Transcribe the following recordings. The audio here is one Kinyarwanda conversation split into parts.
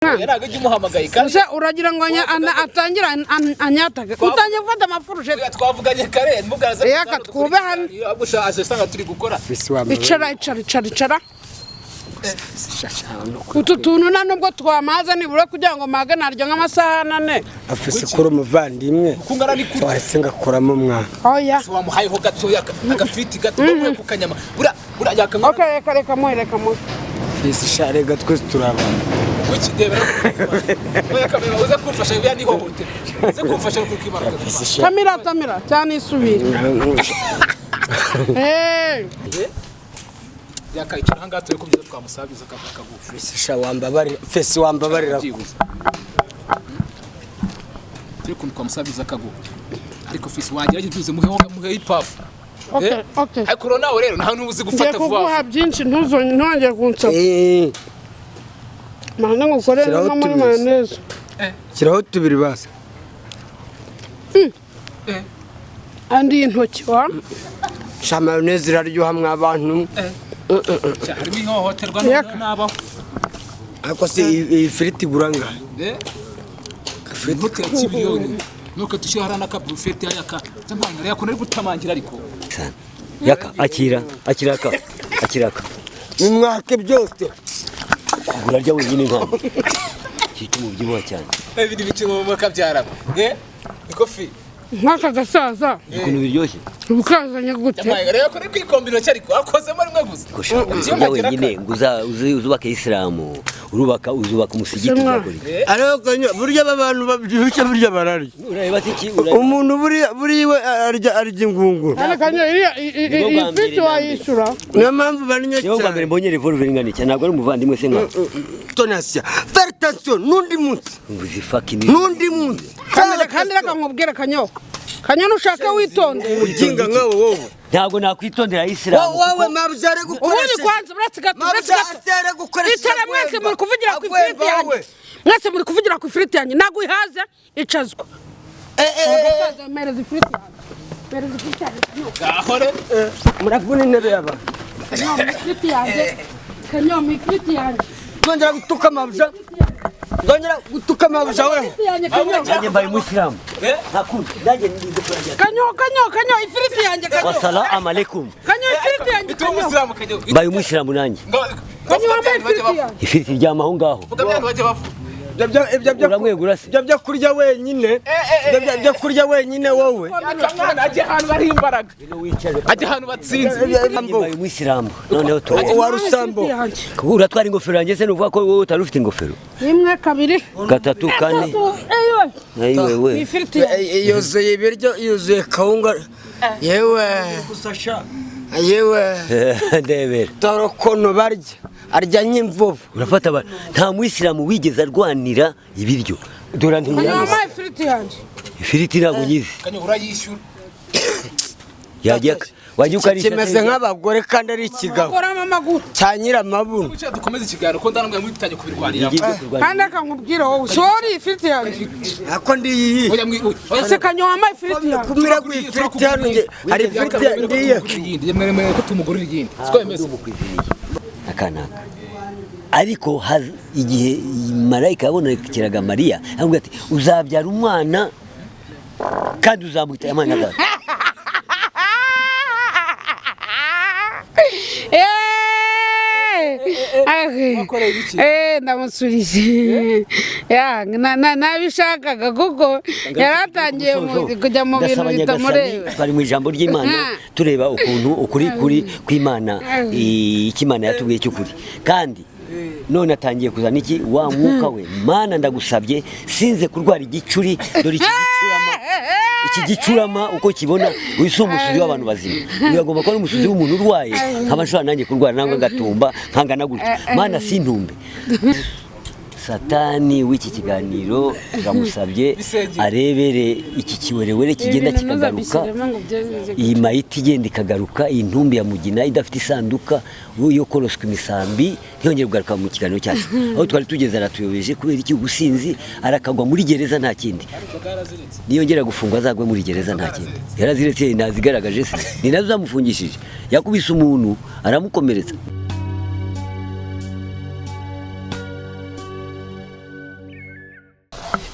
Yaraga gimuhamagaye kandi uragira ngo atangira anyatake utangiye gufata amafuruje twavuganye kare mugaza Yaka twube hano agushaje sanga turi gukora icara utu tuntu nubwo twamaza nibura kugira ngo maga naryo nk'amasaha 4 afise kuri umuvandimwe kungana ni kuri twahise ngakoramo mwana oya wamuhayeho gatoya agafiti gato mu kukanyama bura Yaka okay reka mo fisi share gatwe turabana wiki debera oya kamera uza kumfasha biya ni hohote uza kumfasha kukibara tamira cyane isubira Yaka icara hanga turi kubyiza twamusabiza akagufi fisi wambabarira turi kwamusabiza akagufi ariko fisi wagira giduze muhe ipafu okay ariko nawe rero nta nubuzi gufata vuba kuguha byinshi ntongere kunsaba mana ngukorera no muri mayonnaise kiraho tubiri basa andi intoki wa sha mayonnaise iraryoha mwabantu harimo ihohoterwa n'abaho ariko se ifiriti guranga ifiriti ya kibiyoni nuko tushihara na kabrufete ya Yaka cyangwa yako nari gutamangira ariko Yaka akira umwake byose urarya wenyine nkamwe cyituma ubyibuha cyane ibindi bicimo bakabyara ikofi nkaka gasaza ukuntu biryoshye ubukazanye gute yamaye rero ko ni kwikombino cyariko akozemo rimwe gusa urya wenyine uzubaka Islamu uzubaka umusigiti zakuri ariko burya abantu babyibushye burya bararya ureba iki umuntu buriwe arya ingunguru kanyo ifite wayishura niyo mpamvu baninya cyane yo mbere mbonye revolver ingana cyane ntabwo ari umuvandimwe se nka Tonasia fertation nundi munsi nundi munsi kandi reka nkubwire kanyo nushaka witonde ukinga nkawe wowe ntabwo nakwitondera Islamu wowe mabuzare gukoresha ubundi kwanza mabuzare gukoresha itara mwese muri kuvugira ku ifiriti yanjye mwese muri kuvugira ku ifiriti yanjye nagwe haze icazwa mereza ifiriti yanjye gahore muravuna intebe yaba Kanyombya ifiriti yanjye ngongera gutuka mabuja wewe nanjye mbaye Umusilamu ntakundi nanjye ndize kurajya kanyo ifiriti yanjye Assalamu alaikum kanyo ifiriti yanjye Umusilamu kanyo mbaye Umusilamu nanjye ifiriti ryamaho ngaho uramwegura se byo kurya wenyine byo kurya wenyine wowe ajye ahantu bari imbaraga ajye ahantu batsinze mbaye Umusilamu noneho to wa rusambo uratwara ingofero yanjye se nuvuga ko wowe utari ufite ingofero 1 2 3 4 ayiwe yuzuye ibiryo yuzuye kawunga yewe ndebera torokono barya arya nyimvubu urafata nta Muislamu wigeze arwanira ibiryo dora Kanyombya ifiriti yanjye ifiriti ntabwo nyizi kanyo urayishyura yajya wajya ukarisha kimeze nk'abagore kandi ari ikigabo cya nyiramabuno dukomeze ikiganiro ko ndanambwe muri tutanye kubirwanira kandi akankubwira wowe sorry ifiriti yanjye ako ndiyi ese Kanyombya ifiriti yanjye kumira ku ifiriti hano ari ifiriti ndiye yemere ko tumugurira igindi siko yemeze akanaka ariko igihe marayika yabonekeraga Mariya avuga ati uzabyara umwana kandi uzamwita Yamana gato ndamusurije nabishakaga kuko yaratangiye kujya mu bintu bitamureba twari mu ijambo ry'Imana tureba ukuntu ukuri kw'Imana ikimana yatubwiye cy'ukuri kandi none atangiye kuzana iki wa mwuka we Mana ndagusabye sinze kurwara igicuri dore iki gicurama uko kibona wise umusuzi w'abantu bazima biragomba ko umusuzi w'umuntu urwaye nkabashobora nanjye kurwara nangwa ngatumba nkangana gutya Mana sintumbe Satani w'iki kiganiro bamusabye arebere iki kiwerewere kigenda kikagaruka iyi mayiti igenda ikagaruka iyi ntumbi ya mugina idafite isanduka yo koroswa imisambi ntiyongere kugaruka mu kiganiro cyacu aho twari tugeze aratuyobeje kubera iki ubusinzi arakagwa muri gereza nta kindi niyongera gufungwa azagwe muri gereza nta kindi yaraziretse nazigaragaje se ni nazo zamufungishije yakubise umuntu aramukomeretsa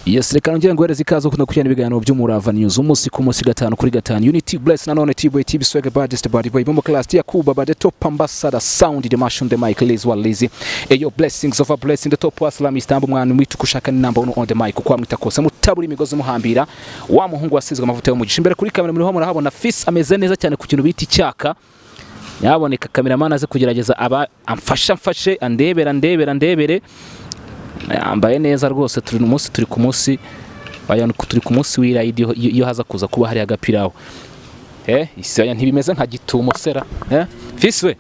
Yes, reka nongere nguhereze ikaze ukunda kujyana ibiganiro by'umurava news umunsi ku munsi gatanu kuri gatanu. Unity bless nanone T-boy TV swag baddest body boy bombo class ya Kuba by the top ambassador sound the mashon the mic Liz wa Liz. Eyo blessings of a blessing the top waslam istambo mwana mwitu kushaka ni number 1 on the mic kwa mwita kosa mutaburi imigozi muhambira wa muhungu wasizwe amavuta yo mugisha imbere kuri kamera muri ho murahabona Fis ameze neza cyane ku kintu biti cyaka. Yaboneka cameraman aze kugerageza aba amfashe andebere ambaye neza rwose turi ku munsi bayana turi ku munsi w'irayidi iyo haza kuza kuba hari agapiraho isaya ntibimeze nka gitumo sera Fiswe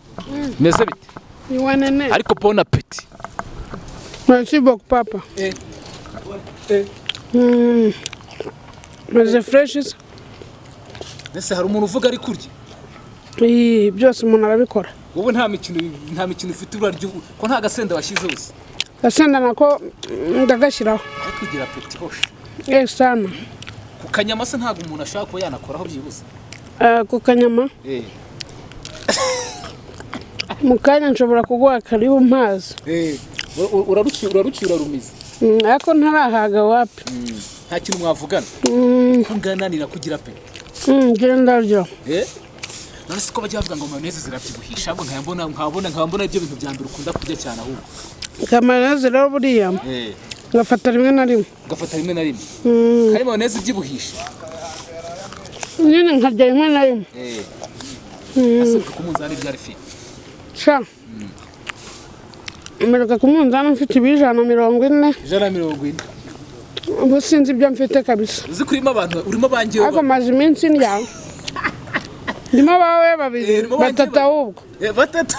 meze bite Niwanene ariko bon appétit merci beaucoup papa maze freshes nese hari umuntu uvuga ari kurya byose umuntu arabikora ubu nta mikino ufite uraryo ko nta gasenda washize hose gasenda nako ndagashiraho kugira appétit hoshe sana ku kanyama se ntago umuntu ashaka ko yanakoraho byibuze ku kanyama mukanya nshobora kuguha karibu mpazi urarucyura rumize ariko ntarahaga wapi nta kintu mwavugana kungananira kugira pe genda ryo none siko bajya bavuga ngo mayonnaise zirabyibuhisha ahubwo nkabona ibyo bintu bya mbere ukunda kurya cyane ahubwo mayonnaise rero buriya ngafata rimwe na rimwe kari mayonnaise ibyibuhisha nyine nkarya rimwe na rimwe asuka ku munzani byari fi sha imeruka ku munzani mfite ibijana 40 ubu sinzi ibyo mfite kabisa uzi kurimo abantu urimo bangiye ariko maze iminsi ndya ndimo bawe babiri batatu ahubwo batatu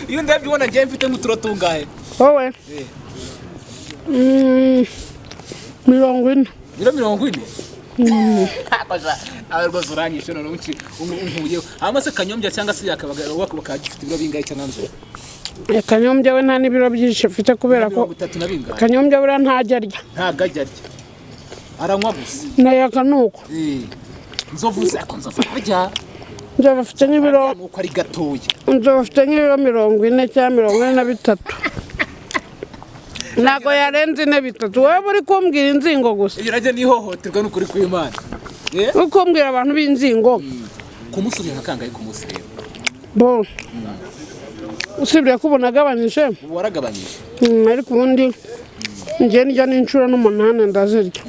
iyo ndabyo ubona ngiye mfite nk'uturotungahe wowe 40 abarwaza uranyishe none unkuyeho amase Kanyombya cyangwa se Yaka bakagifite ibiro bingahe cyananzo Kanyombya we nta n'ibiro byinshi mfite kubera ko Kanyombya bura ntajya arya aranywa gusa na Yaka nuko nzovuze akonza farya nzo bafite n'ibiro nuko ari gatoya nzo bafite n'ibiro 40 cyangwa 43 nago yarenze ne bitatu wowe muri kumbwira inzingo gusa irajye nihohoterwa n'ukuri kw'Imana ukumbwira abantu b'inzingo kumusuri nkakangaye kumusireba bo usibye kubona gabanyije waragabanyije ariko ubundi ngiye njya n'inshuro n'umunani ndazirya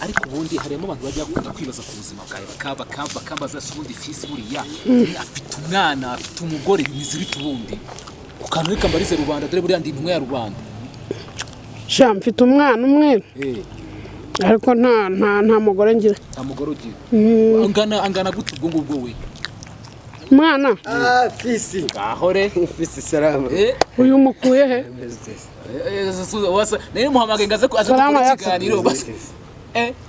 ariko ubundi harimo abantu bajya kwibaza ku buzima bwawe bakambaza subundi Fisi buriya afite umwana afite umugore nizibita ubundi ukantu kambarize rubanda dore buriya ndi intumwa ya rubanda sha mfite umwana umwe ariko nta mugore ngira nta mugore ugira angana gute ubwo ngubwo we mwana Fisi ahore Fisi salama uyu mukuye he wasa nari muhamagaye ngaze ko aza gukora ikiganiro base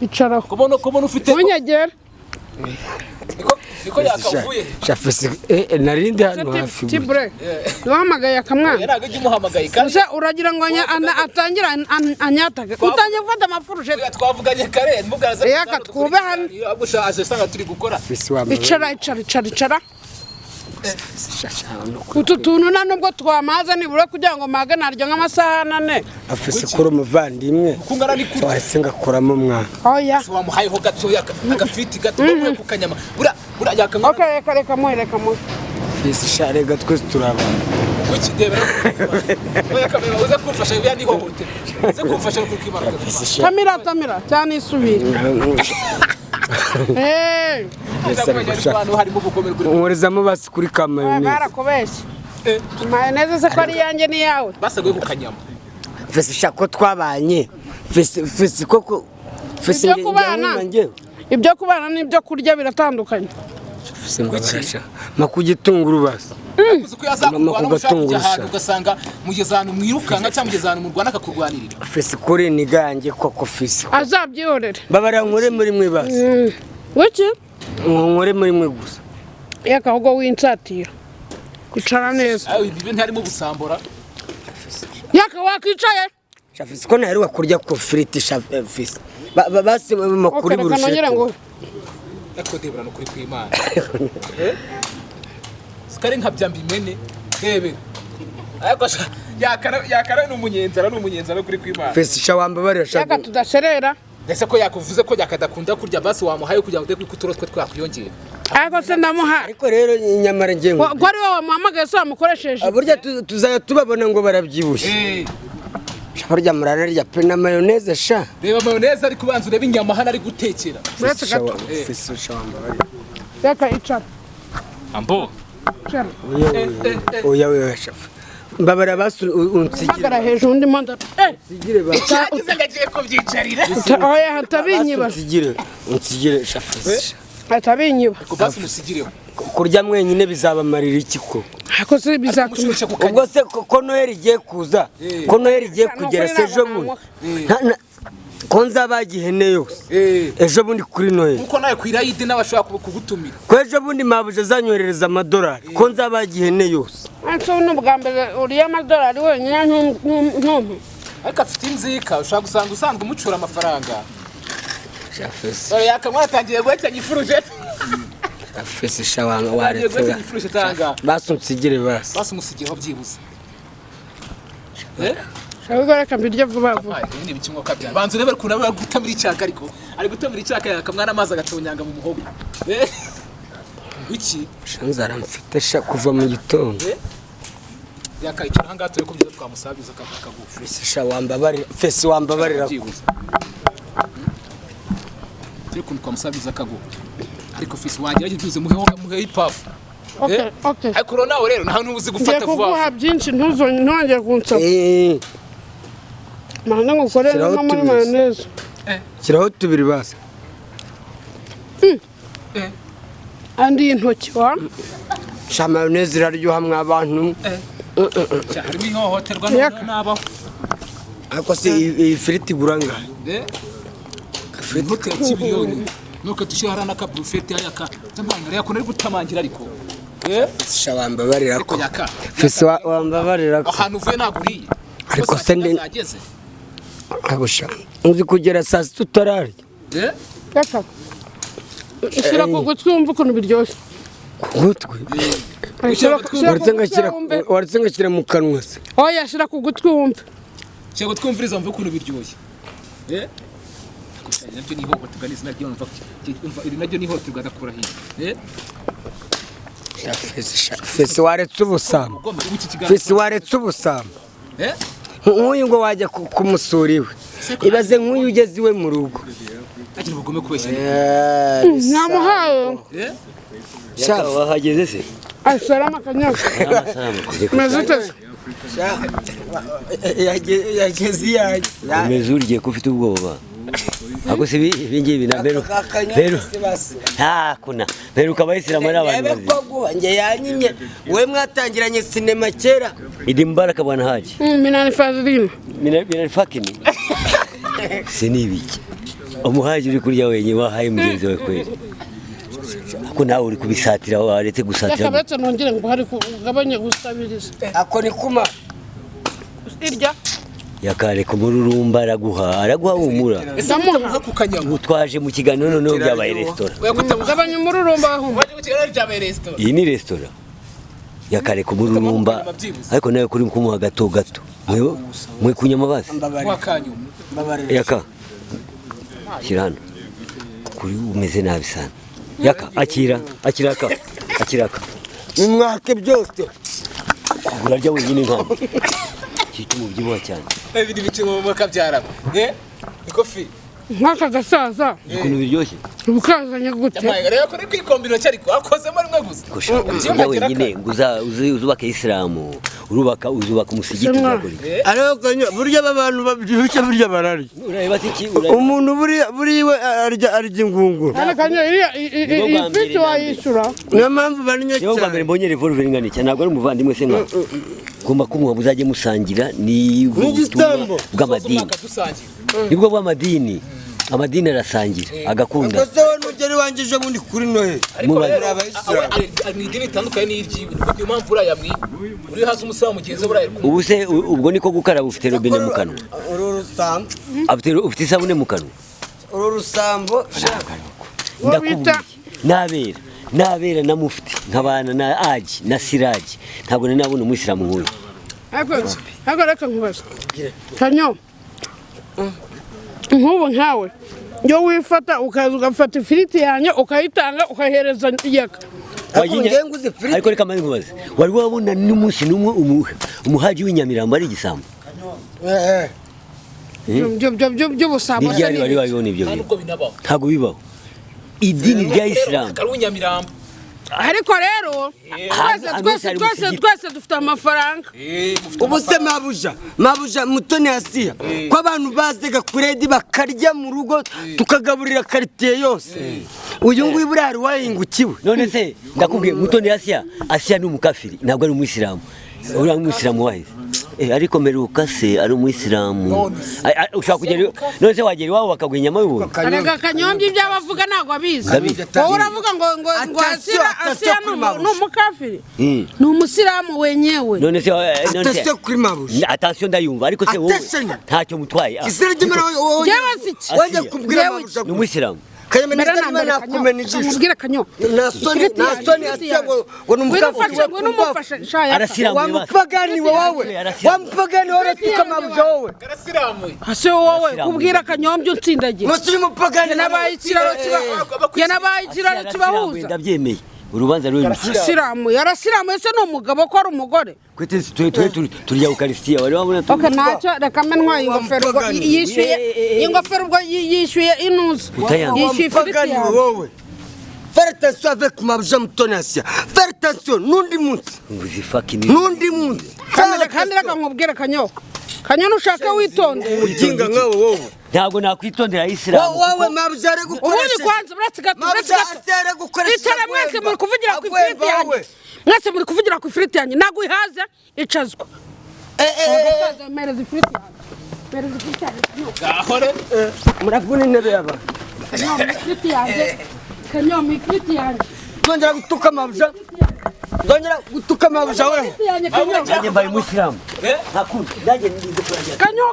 icara kubona ufite unyegera niko yakavuye Fisi narindi hano hafi tibre duhamagaye akamwana yaraga gimuhamagaye kandi uragira ngo atangira anyataga utangiye gufata amafuruje twavuganye kare mugaza Yaka twube hano agusha asanga turi gukora icara utu tuntu nubwo twamaza nibura kugira ngo maga naryo nk'amasaha 4 afise kuri umuvandimwe kungana ni kuri wahise ngakoramo mwana oya wamuhayeho gato agafiti gato no ku kanyama bura Yaka okay reka mu Fisi share gatwe turaba kuki debera Yaka uza kumfasha biya ni hohote uza kumfasha kuri Tamira cyane isubira umurezamo basi kuri kamayonnaise barakubeshye mayonnaise se ko ari yanjye ni yawe basaguye ku kanyama Fisi shako twabanye Fisi koko Fisi ibyo kubana n'ibyo kurya biratandukanye Fisi ngwakisha makugitunguru basi ugasanga mugezana mwirukanga cyangwa mugezana mu Rwanda akakurwanirira Fisi kuri nigange koko Fisi azabyiyorere babara nkore muri mwe basi wiki nkore muri mwe gusa Yaka ahubwo winsatira kucara neza ibi ntarimo gusambura Yaka wakicaye Fisi ko nari wakurya ko friti Fisi basi makuri burushete Eko debra no kuri kw'Imana sikari nkabyamba imene debe ariko yakara n'umunyenzara kuri kwimana fesi shawambabarira Yaka tudaserera ese ko yakuvuze ko yakadakunda kurya basi wamuhaye kugira ngo deke kuturo twe twakwiyongera ariko se ndamuha ariko rero nyamara ngengo ko ari wowe wamuhamagaye se wamukoresheje burya tuzaya tubabona ngo barabyibushye burya murararya pe na mayoneze sha reba mayoneze ari kubanza urebe inyama hano ari gutekera uretse gato fesi shawambabarira Yaka icara ambo icara oya shafa mbabara basu unsigira hagara hejuru ndi manda sigire ba cyagize ngagiye kubyicarira oya hatabinyiba unsigire shafa hatabinyiba ko basi musigireho kurya mwenyine bizabamarira iki ko ako se bizatuma ubwo se ko Noheli igiye kuza ko Noheli igiye kugera se ejo bundi ko nzabagihene yose ejo bundi kuri Noheli uko nawe kwirayidi n'abashaka kugutumira ko ejo bundi mabuja zanyohereza amadolari ko nzabagihene yose anso n'ubwa mbere uriya amadolari wenyine ntumpe ariko afite inzika ushaka gusanga usanzwe umucura amafaranga dore yakamwa atangiye guhekenya ifurujete afese shawanga waretse basunsigire basi musigireho byibuze Shaka reka mbirye vuba vuba ni bikimwo kabya banze rebe kuntu ari gutamira icyaka ariko ari gutamira icyaka yakamwana amazi agatonyanga mu muhogo iki shanzara mfite sha kuva mu gitondo yakayicara hanga turi kubyiza twamusabiza akagufi fese shawambabarira fese wambabarira turi kuntu twamusabiza akagufi ariko fisi wagira giduze muhe ipafu okay ariko rero nawe rero nta nubuzi gufata vuba kuguha byinshi ntuzongere kunsaba mana ngukorera no muri mayoneze kiraho tubiri basi andi intoki wa sha mayoneze iraryoha mw'abantu harimo ihohoterwa n'abaho ariko se iyi firiti iguranga hoteli cy'ibiryo nuko tushyira na kabrufete yaka tamanga yakone ari gutamangira ariko sha wambabarira ko yaka fisi wambabarira ahantu uvuye naguriye ariko se ndageze agusha uzi kugera saa sita utararya Yaka ushyira ku gutwi wumva ukuntu biryoshye ku gutwi waretse ngashyira mu kanwa se oya shyira ku gutwi wumve cyangwa twumviriza mvuga ukuntu biryoshye nabyo ni ihohoterwa n'izina ry'umva iri naryo ni ihohoterwa adakura hirya fesi waretse ubusamba fesi waretse ubusamba nk'uyu ngo wajya kumusura iwe ibaze nk'uyu ugeze iwe mu rugo agira ubugome kubeshya namuhaye Yaka wahageze se salama Kanyombya mezuteze yageze iyanjye umeze uriye ko ufite ubwoba ako se ibingibi na beru ntakuna beruka abayisilamu ari abantu bazima njye yanyimye we mwatangiranye sinema kera idi mbaraka bwana haji minani fazilina minani fakini sinibiki umuhaji uri kurya wenyine wahaye mugenzi wawe kweli ako nawe uri kubisatira waretse gusatira yakabetse nongere ngo hari kugabanye gusabiriza ako ni kuma irya yakare kumururumba araguha humura ndamuha ku kanyamu twaje mu kiganiro noneho byabaye restaurant gabanya umururumba ahumba waje mu kiganiro byabaye restaurant iyi ni restaurant yakare kumururumba ariko nawe kuri kumuha gato mwe kunyama basi wa kanyuma yaka kirana kuri umeze nabi sana yaka akira mwake byose urarya wenyine nk'aho cyitwa umubyibuha cyane ibindi bice mu makabyara ikofi nk'aka gasaza ukuntu biryoshye ubukazanye gute rero ko kwikombino cyariko akozemo rimwe gusa urya wenyine ngo uzubaka isilamu uzubaka umusigiti uzakora ariko kanyo burya abantu babyibushye burya barari umuntu buriwe arya ingunguru kanyo ifite wayishyura niyo mpamvu barinyo cyane niyo mbere mbonye revolver ingana cyane ntabwo ari umuvandimwe se nka ngomba kumuha muzajye musangira ni ubutumwa bw'amadini nibwo bw'amadini amadini arasangira agakunda ubwo se wowe nugera iwanjye ejo bundi kuri Noheli ni idini itandukanye n'iryiwe niyo mpamvu uriya uri hasi umusaza mugenzi we ubu se ubwo niko gukaraba ufite robine mu kanwa ufite isabune mu kanwa uru rusambo ndakubwiye nabera na mufti nkabana na aji na siraji ntabwo nari nabona umuyisilamu nk'uyu Ariko reka nkubaza Kanyo nk'ubu nkawe iyo wifata ukaza ugafata ifiriti yanjye ukayitanga ukahereza Yaka ariko reka mani nkubaze wari wabona n'umunsi n'umwe umuhaji w'inyamirambo ari igisambo by'ubusambo n'ibyari bari babibona ibyo ntabwo bibaho idini rya Islam ariko rero twese dufite amafaranga ubu se mabuja mutoni Asiya ko abantu bazega kuredi bakarya mu rugo tukagaburira quartier yose uyu nguyu buri hari wahingukiwe none se ndakubwiye mutoni Asiya ni umukafiri ntabwo ari umuyisilamu uriya umuyisilamu wahize ariko meruka se ari umuyisilamu ushaka kugera none se wagera iwabo bakaguha inyama y'ubuntu arega Kanyombya ibyo abavuga ntabwo abizi wowe uravuga ngo Asiya ni umukafiri ni umusilamu wenyewe none se atasiyo kuri mabuja atasiyo ndayumva ariko se wowe ntacyo mutwaye jewe siki wajya kubwira mabuja ni umuyisilamu Mubwira Kanyo nasoni Asiya ngo numufasha wamupagani wowe tuka mabuja wowe ase wowe kubwira Kanyombya utsindagiye musuri mupagani yanabaye ikiraro kibahuza ndabyemeye urubanza ruri yarasiramu ese ni umugabo ko ari umugore turya Ukaristiya wari wabona ntacyo reka menwa ingofero ubwo yishyuye inuza yishyuye ifiriti wowe faire attention avec mabuja mutoni Asiya faire attention n'undi munsi kandi reka nkubwire Kanyo nushaka witonde uginga nkawe wowe ntabwo nakwitondera Isilamu wowe mabuja ari gukoresha ubundi kwanza mabuja Asiya ari gukoresha itara mwese muri kuvugira ku ifiriti yanjye mwese muri kuvugira ku ifiriti yanjye ntabwo ihaze icazwa mereza ifiriti yanjye muravuna intebe y'aba Kanyombya ifiriti yanjye nzongera gutuka mabuja wewe nanjye mbaye umuyisilamu Kanyo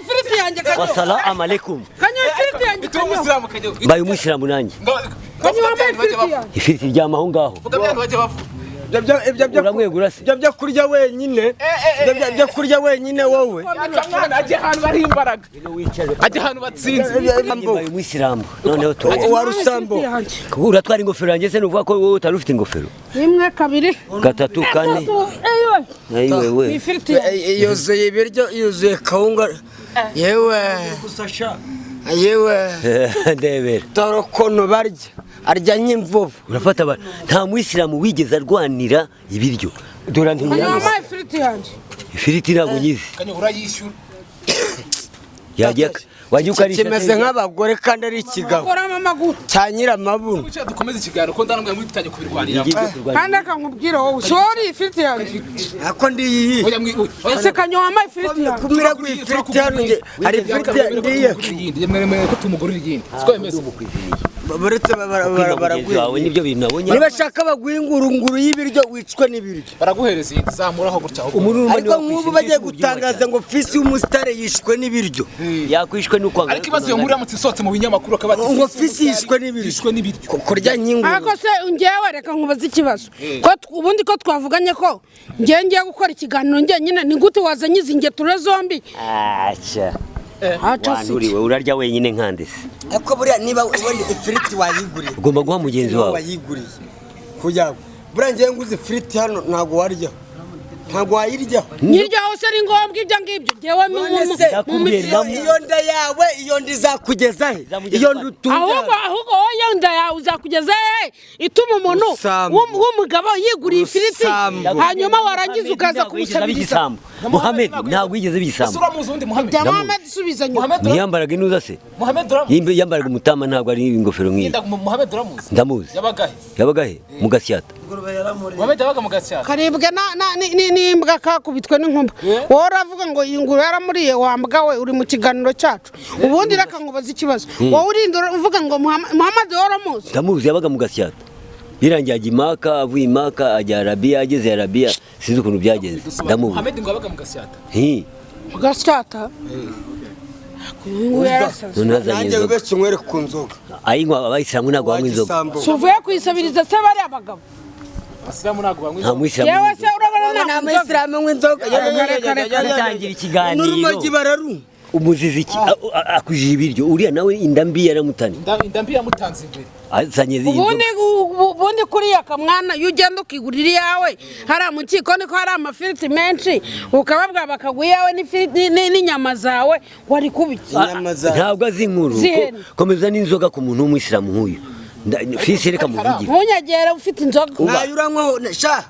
ifiriti yanjye wasalamu alaikum Kanyo ifiriti yanjye mbaye umuyisilamu nanjye Kanyo wambaye ifiriti yanjye ifiriti ryama aho ngaho uramwegura se byo kurya wenyine byo kurya wenyine wowe ajya ahantu bari imbaraga ajya ahantu batsinze mbaye umuyisilamu noneho wa rusambo uratwara ingofero yanjye se nuvuga ko wowe utari ufite ingofero 1 2 3 4 ayiwe ifiriti yanjye yuzuye ibiryo yuzuye kawunga yewe ndebera torokono barya arya nk'imvubu urafata nta muyisilamu wigeze arwanira ibiryo dore wambaye ifiriti yanjye ifiriti ntabwo nyizi urayishyura wajya ukarisha kimeze nk'abagore kandi ari ikigabo cya nyiramabuno dukomeze ikiganiro ko ndanamwe muri tutajya kubirwanira kandi akankubwira wowe sorry ifiriti yanjye ako ndiyi ese Kanyo wambaye ifiriti yanjye kumira ku ifiriti hano hari ifiriti ndiye yemwe ko tumugurira igindi siko yemeze baretse wawe nibyo bintu nabonye niba shaka bagwingurunguru y'ibiryo wicwe n'ibiryo baraguhereza iyi zamuraho gutya ariko nk'ubu bagiye gutangaza ngo fisi y'umusitare yishwe n'ibiryo yakwishwe n'ukwanga ariko ibazo yo muri amutse isotse mu binyamakuru akaba ngo fisi yishwe n'ibiryo kurya nyinguru ariko se ngewe reka nkubaza ikibazo ko ubundi ko twavuganye ko ngiye gukora ikiganiro nyine ni gute wazanye izi ngeture zombi wanuriwe urarya wenyine nkandese ariko buriya niba ubona ifiriti wayiguriye ugomba guha mugenzi wawe wayiguriye kugira buriya ngiye nguze ifiriti hano ntabwo warya ntabwo wayiryaho nyiryaho se ari ngombwa ibyo ngibyo ngewe iyo nda yawe iyo nda izakugeza he iyo nda utunga ahubwo iyo nda yawe uzakugeza he ituma umuntu w'umugabo yiguriye ifiriti hanyuma warangiza ukaza kumusabiriza Muhammad ntabwo wigeze bisambo Muhammad subiza nyuma ntiyambaraga inuza se yambaraga umutama ntabwo ari ingofero nk'iyi ndamuzi yabagahe mu Gasyata karibwe n'imbwa kakubitwe n'inkuba wowe uravuga ngo iyi nguru yaramuriye wambwa we uri mu kiganiro cyacu ubundi reka nkubaza ikibazo wowe urinda uvuga ngo Muhammad waramuzi ndamuzi yabaga mu Gasyata birangiye ajya Imaka avuye Imaka ajya Arabiya ageze Arabiya sinzi ukuntu byagenze ndamuzi Muhammad ngo yabaga mu Gasyata mu Gasyata nanjye ubetse umwere ku nzoga ayinywa abayisilamu ntabwo banywa inzoga si uvuye kuyisabiriza se bari abagabo abasilamu ntabwo banywa nta muyisilamu yewe se urabona nta muyisilamu w'inzoga atangira ikiganiro n'urumogi bararu umuziziki akujije ibiryo uriya nawe indambi yaramutani indambi yamutanze imbere azanye ubundi kuri Yaka Mwana iyo ugenda ukigurira iyawe hari amukiko niko hari amafiriti menshi ukababwa bakaguha iyawe n'inyama zawe wari kubiki ntabwo azi inkuru komeza n'inzoga ku muntu w'umuyisilamu nk'uyu fisi reka muvugire ntunyagere ufite inzoga nayuranywaho sha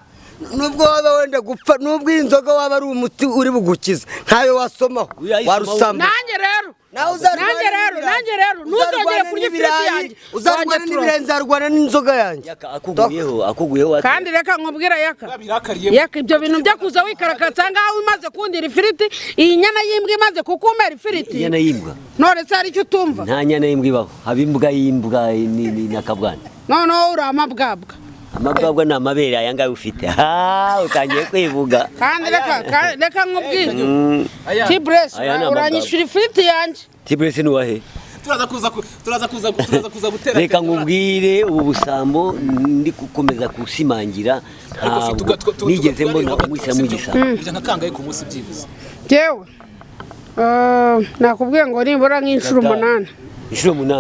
nubwo waba wenda gupfa nubwo inzoga waba ari umuti uri bugukiza ntayo wasomaho warusama nanjye rero ntuzongere kurya ifiriti yanjye uzarwana n'ibirayi nzarwana n'inzoga yanjye akuguyeho kandi reka nkubwira Yaka ibyo bintu byo kuza wikarakatsa ngaho umaze kundira ifiriti iyi nyana y'imbwa imaze kukumera ifiriti inyana y'imbwa none se hari icyo utumva nta nyana y'imbwa ibaho haba imbwa y'imbwa n'akabwana noneho uri amabwabwa amabwabwa ni amabere aya ngayo ufite utangiye kwivuga kandi reka nkubwire Tibresi uranyishyura ifiriti yanjye Tibresi ni uwahe turaza kuza gutera reka nkubwire ubu busambo ndi gukomeza gusimangira ntabwo nigeze mbona umuyisilamu w'igisambo nka kangahe ku munsi byibuze jewe nakubwiye ngo nibura nk'inshuro 8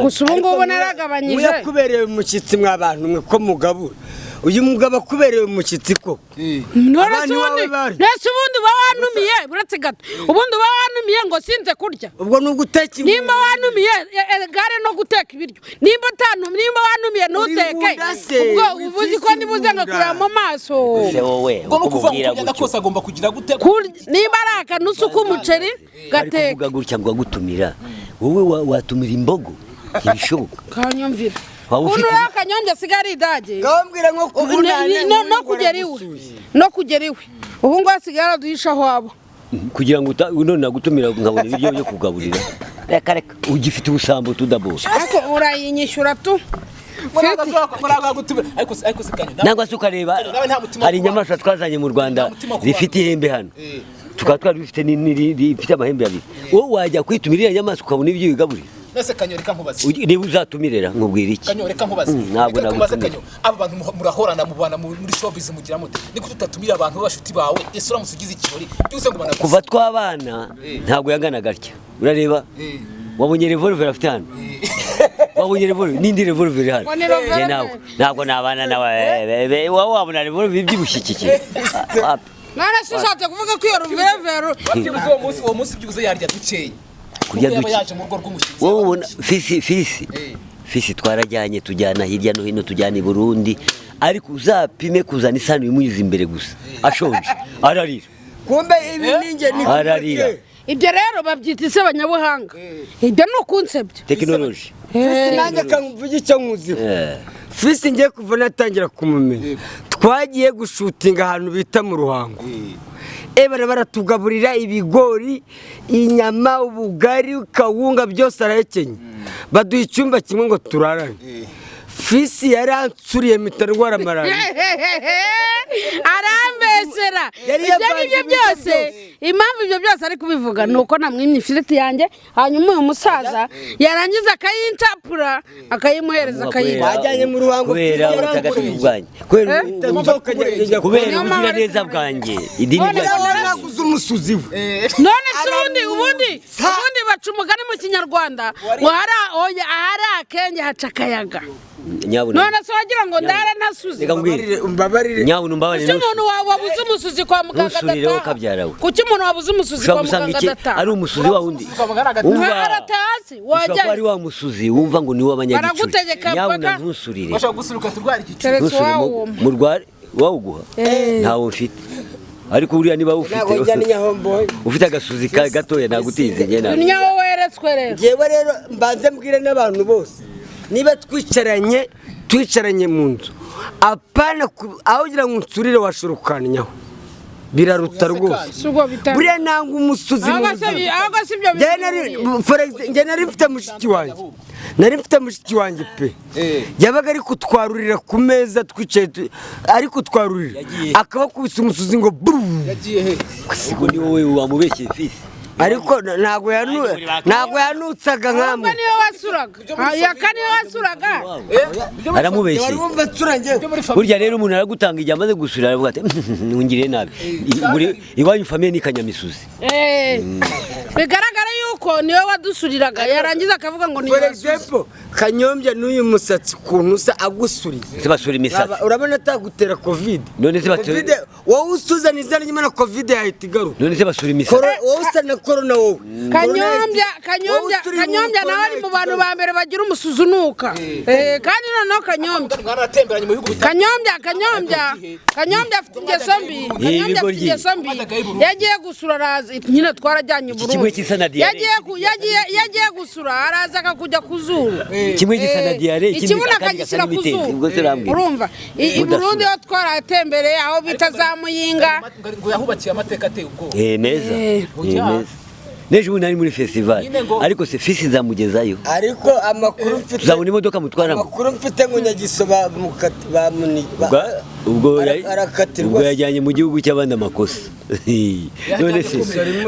gusa ubu ngubu naragabanyije uyakubereye umushyitsi mw'abantu mwe ko mugabura uyu mugabo akubereye umushyitsi ko nese ubundi uba wanumiye buretse gato ubundi uba wanumiye ngo sinze kurya ubwo ni uguteka nimba wanumiye gare no guteka ibiryo nimba wanumiye ntuteke ubwo ubuzi ko ndibuze ngakureba mu maso ngo no kuvuga ngo kose agomba kugira gute nimba ari akanusu k'umuceri gateka kuvuga gutya ngo agutumira wowe watumira imbogo ntibishoboka Kanyombya uno Kanyombya sigari idage gambwira nko kubunana no kugera iwe ubu ngo asigara duhisha hwabo kugira ngo none nagutumira nkabona ibiryo byo kugaburira reka ugifite ubusambo tudabosha ariko urayinyishyura tu nangwa se ukareba hari inyamaswa twazanye mu Rwanda zifite ihembe hano tukaba twari dufite n'ifite amahembe abiri wowe wajya kwitumira iriya nyamaswa ukabona ibyo wigaburira nese Kanyo reka nkubaze niba uzatumirira nkubwira iki Kanyo reka nkubaze ntabwo Kanyo abo bantu murahorana mubana muri showbiz mugira mute niko tutatumira abantu b'abashuti bawe ese uramutse ugize ikirori byose ngo banaguze kuva twabana ntabwo yangana gatya urareba wabonye revolver afite hano wabonye revolver n'indi revolver hano ntabwo nabana nawe wabona revolver ibyibushyikike nara sishatse kuvuga ko iyo revolver uwo munsi byuze yarya duceye kurya wowe fisi twarajyanye tujyana hirya no hino tujyana i Burundi ariko uzapime kuzana isano imuyiza imbere gusa ashonje ararira kumbe ibi ninge ni ararira ibyo rero babyita isebanyabuhanga ibyo ni ukunsebya tekinoloji nanjye kamvuga icyo nkuziho fisi ngiye kuva natangira kumumenya twagiye gushutinga ahantu bita mu Ruhango baratugaburira ibigori inyama ubugari kawunga byose arahekenye baduha icyumba kimwe ngo turarane fisi yaransuriye mpita ndwara malariya arambesera ibyo byose impamvu ibyo byose ari kubivuga ni uko namwimye ifiriti yanjye hanyuma uyu musaza yarangiza akayincapura akayimuhereza akayirya wajyanye mu Ruhango kubera ubutagatifu bwanjye kubera ubugira neza bwanjye idini ryaguze umusuzi we none se ubundi baca umugani mu kinyarwanda ahari akenge haca akayaga none se wagira ngo ndara ntasuze mbabarire umuntu wabuze umusuzi kwa muganga adataha kuki umuntu wabuze umusuzi kwa muganga adataha ari umusuzi wa undi aratasi wajya ari wa musuzi wumva ngo ni w'abanyagicuri nyabuna ntusurire murware wawuguha ntawo mfite ariko uriya niba ufite agasuzi gatoya nagutize njye nawe nyawo weretswe rero jewe rero mbanze mbwire n'abantu bose niba twicaranye mu nzu apana aho ugira ngo unsurire washurukanyaho biraruta rwose buriya nanga umusuzi njye nari mfite mushiki wanjye pe yabaga ari kutwarurira ku meza twicaye ari kutwarurira akaba akubise umusuzi ngo buru ni wowe wamubeshye fisi ariko ntago yanutsaga nkamwe niwe wasuraga Yaka niwe wasuraga aramubeshye burya rero umuntu aragutanga igihe amaze gusura aravuga ati ntungire nabi iwanyu famiye ni Kanyamisuzi bigaragara yuko niwe wadusuriraga yarangiza akavuga ngo ni Kanyombya n'uyu musatsi kuntu usa agusuriye basura imisatsi urabona atagutera covid none se wowe usuzana izina ry'Imana covid yahita igaruka none se basura imisatsi wowe usa na corona wowe Kanyombya nawe ari mu bantu ba mbere bagira umusuzunuka kandi noneho Kanyombya afite ingeso mbi yagiye gusura araza nyine twarajyanye Burundi yagiye gusura araza akakujya kuzura kimwe gisa na diare ikindi akagishyira ku zuru urumva i Burundi yo twaratembereye aho bita za Muyinga ngo yahubakiye amateka ateye ubwoba neza neje ubu nari muri festival ariko se fisi nzamugezayo ariko amakuru mfite tuzabona imodoka mutwaramo amakuru mfite ngo Nyagiso bamuni ubwo yajyanye mu gihugu cy'abandi amakosa none se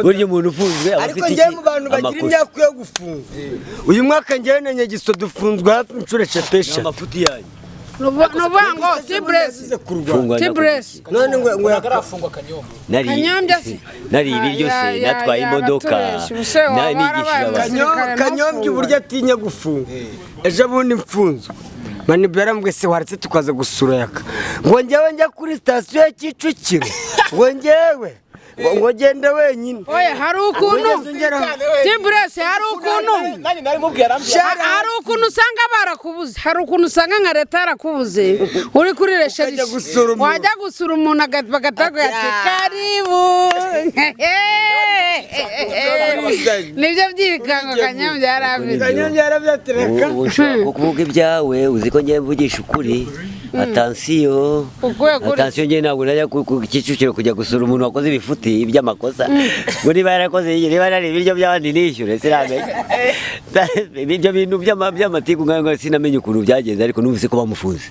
buryo umuntu ufunzwe ariko ngiye mu bantu bagira imyaka yo gufunga uyu mwaka ngiye na Nyagiso dufunzwe hafi inshuro 5 amafuti yanyu Nubango Tibress none ngo yagarafungwa Kanyombya nari ibiryo se natwaye imodoka Kanyombya uburyo atinya gufunga ejo bundi mfunzwe mani barambwe se waretse tukaza gusura Yaka ngo njya kuri station ya Kicukiro ngo genda wenyine oya hari ukuntu Tibress hari ukuntu usanga barakubuze hari ukuntu usanga nka leta yarakubuze uri kuri resherishe wajya gusura umuntu bagatago ati karibu nibyo byibikanga Kanyombya yarabyatereka kuvuga ibyawe uzi ko ngiye mvugisha ukuri attention ngiye ntabwo najya ku Kicukiro kujya gusura umuntu wakoze ibifuti iby'amakosa ngo niba yarakoze niba nari ibiryo by'abandi nishyure sinamenye ibyo bintu by'amatiku ngo sinamenye ukuntu byagenze ariko numvise ko bamufunze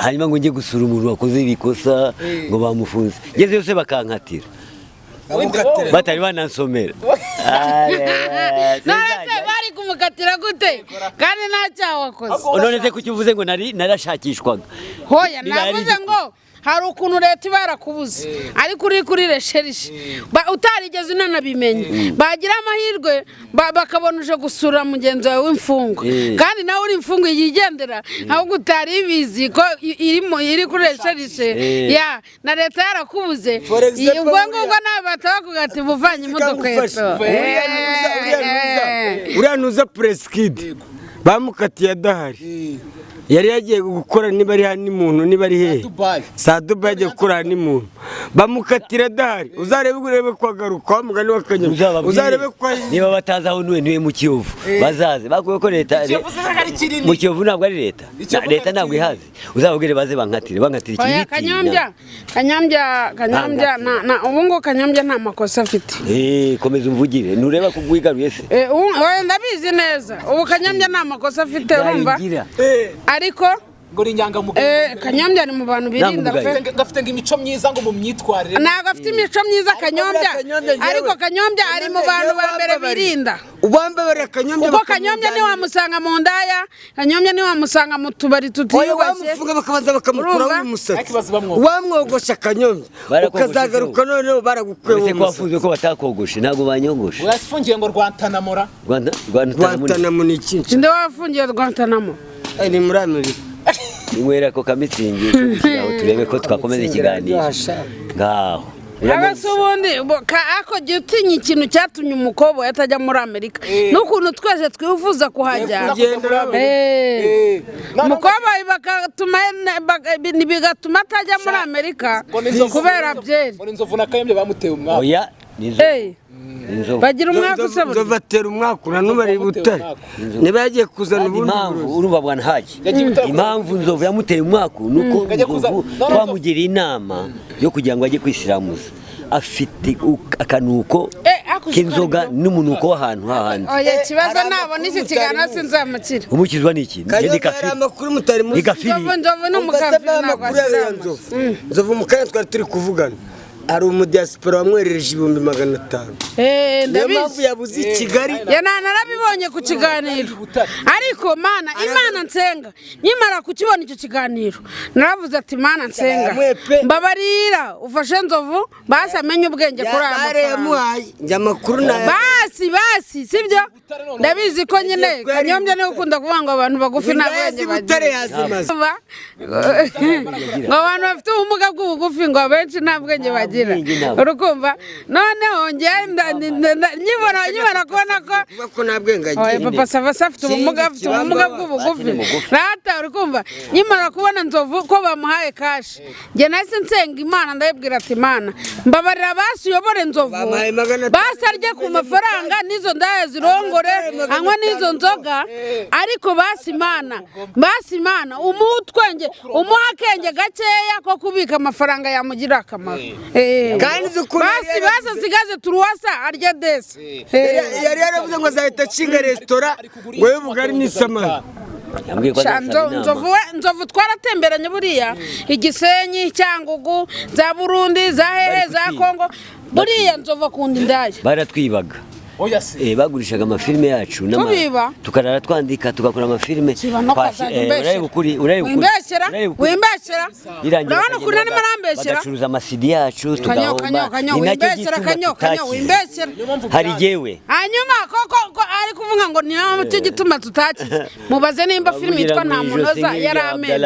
hanyuma ngo njye gusura umuntu wakoze ibikosa ngo bamufunze ngeze yose bakankatira batari banansomera bari kumukatira gute kandi nta cyaha wakoze none se kuki uvuze ngo narashakishwaga hoya navuze ngo hari ukuntu leta ibarakubuze ariko uri kuri resherishe utarigeze unanabimenye bagira amahirwe bakabona uje gusura mugenzi wawe w'imfungwa kandi nawe uri imfungwa yigendera ahubwo utari ibizi ko iri kuri resherishe na leta yarakubuze ubwo ngubwo nawe batabakuga ati buvanye imodoka yeto uriya nuza Preskid bamukatiye adahari yari yagiye gukora niba ari hani muntu niba ari he sa Dubai yagiye gukora hani muntu bamukatira adahari urebe ko agaruka wa mugani wa Kanyombya uzarebe ko niba batazi aho niwe mu Kiyovu bazaze bakuye ko leta mu Kiyovu ntabwo ari leta ntabwo ihazi uzababwire baze bankatire ikibiti Kanyombya ubu ngo Kanyombya nta makosa afite komeza umvugire nureba kugwigaruye se ndabizi neza ubu Kanyombya nta makosa afite urumva ariko ngo ni inyangamugayo Kanyombya ni mu bantu birinda gafite imico myiza ngo mu myitwarire ntabwo afite imico myiza Kanyombya ariko Kanyombya ari mu bantu ba mbere birinda ubambabara Kanyombya kuko Kanyombya ni wamusanga mu ndaya Kanyombya ni wamusanga mu tubari tutiyubashye bamufunga bakabanza bakamukuraho umusatsi wamwogosha Kanyombya ukazagaruka noneho baragukuye umusatsi ko wafunzwe ko batakogoshe ntabwo banyogoshe wafungiye ngo Rwantanamo ni iki nde wafungiye Rwantanamo ni muri Amerika inywera ko kamitsingi aho turebe ko twakomeza ikiganiro ngaho abase ubundi ako gitinya ikintu cyatumye umukobwa yatajya muri Amerika n'ukuntu twese twifuza kuhajya umukobwa bigatuma atajya muri Amerika kubera byeri inzovu na Kanyombya bamuteye umwaka oya bagira umwaka usaba batera umwaka nanubari butare niba yagiye kuzana ubundi urumva bwana haje impamvu nzovu yamuteye umwaka nuko nzovu twamugiriye inama yo kugira ngo ajye kwisiramuza afite akanuko k'inzoga n'umunuko w'ahantu hahandi oya kibazo nabona iki kiganiro sinzamukira umukizwa n'iki amakuru mutari muzi nzovu no mukafiri nzovu mu kanya twari turi kuvugana ari umudiaspora wamwerereje 500,000 ndabizi yabuze i Kigali narabibonye ku kiganiro ariko mana Imana nsenga nyimara kukibona icyo kiganiro naravuze ati Mana nsenga mbabarira ufashe Nzovu basi amenye ubwenge kuri aya mafaranga amakuru na basi sibyo ndabizi ko nyine Kanyombya niwe ukunda kuvuga ngo abantu bagufi nabwenge bagira ngo abantu bafite ubumuga bw'ubugufi ngo abenshi ntabwenge bagira urukumva noneho ngenda nyibona kubona ko ntabwenge agira papa sava afite ubumuga bw'ubugufi rata urukumva nyimara kubona Nzovu ko bamuhaye kashi nge nahise nsenga Imana ndayibwira ati Imana mbabarira basi uyobore Nzovu basi arye ku mafaranga n'izo ndaya zirongore anywa n'izo nzoga ariko basi Imana umutwenge umuha akenge gakeya ko kubika amafaranga yamugira akamaro basi asigaze turuwasa arya desi yari yaravuze ngo azahita acinga resitora ngo y'ubugari n'isamani Nzovu twaratemberanye buriya Igisenyi Cyangugu za Burundi za Hehe za Kongo buriya Nzovu akunda indaya baratwibaga bagurishaga amafilme yacu tukarara twandika tugakora amafilme wimbeshyera urabona kuri nani marambeshyera bagacuruza amasidi yacu tugahomba wimbeshyera hari jewe hanyuma koko ari kuvuga ngo ni cyo gituma tutakize mubaze nimba filime yitwa nta munoza yaramenye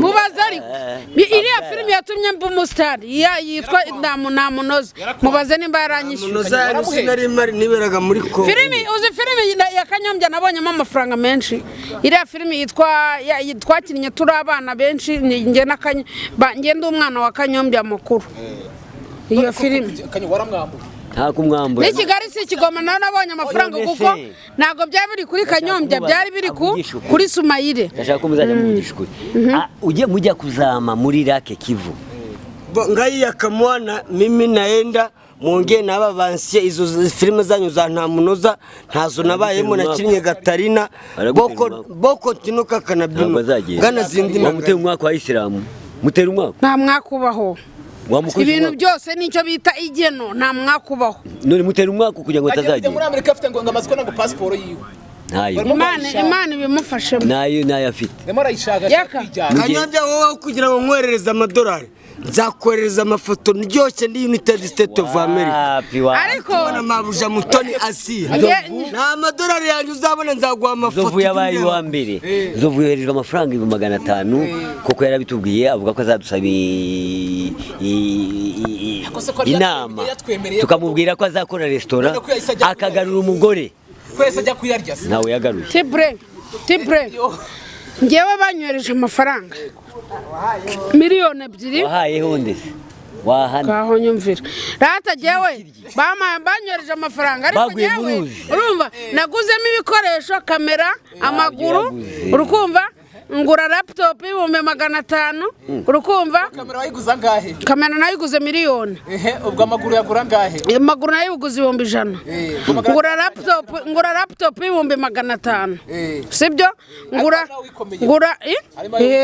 mubaze ariko iriya filime yatumye mba umusitari yitwa nta munoza mubaze nimba yaranyishyuye niberaga muri ko filimi uzi filimi ya Kanyombya nabonyemo amafaranga menshi iriya filimi twakinnye turi abana benshi nge ndi umwana wa Kanyombya amakuru iyo filimi ntakumwambura ni Kigali si Kigoma nabonye amafaranga kuko ntago byari biri kuri Kanyombya byari biri kuri Sumayire ndashaka ko muzajya mugisha ukuri mujya kuzama muri Lake Kivu ngai Yaka Mwana mimi naenda mwongeye naba bansiye izo filime zanyu za nta munoza ntazo nabayemo nakinnye Gatarina boko tinuka kanabino gana zindi mutera umwaka wa Islam mutera umwaka nta mwaka ubaho ibintu byose nicyo bita igeno nta mwaka ubaho none mutera umwaka kugira ngo atazagira muri Amerika afite ngo amaziko na passport yiwe nayo Imana ibimufashemo nayo afite Yaka Kanyombya wowe kugira ngo nkwerereze amadolari nzakorereza amafoto ndyoshye ndi United States of America ariko na mabuja mutoni Asia na amadolari yanyu uzabona nzaguha amafoto Nzovu yabaye wa mbere Nzovu yoherejwe amafaranga 500 koko yarabitubwiye avuga ko azadusaba inama tukamubwira ko azakora restaurant akagarura umugore kwese ajya kuyarya nawe yagaruye tibre ngewe banyohereje amafaranga 2,000,000 wahayeho ndese wahana kaho nyumvira rata jewe banyohereje amafaranga ariko jewe urumva naguzemo ibikoresho kamera amaguru urukumva ngura laptop 500,000 urukumva kamera wayiguza ngahe kamera nayiguze 1,000,000 ubwo amaguru yagura ngahe amaguru nayiguze 100,000 ngura laptop 500,000 sibyo ngura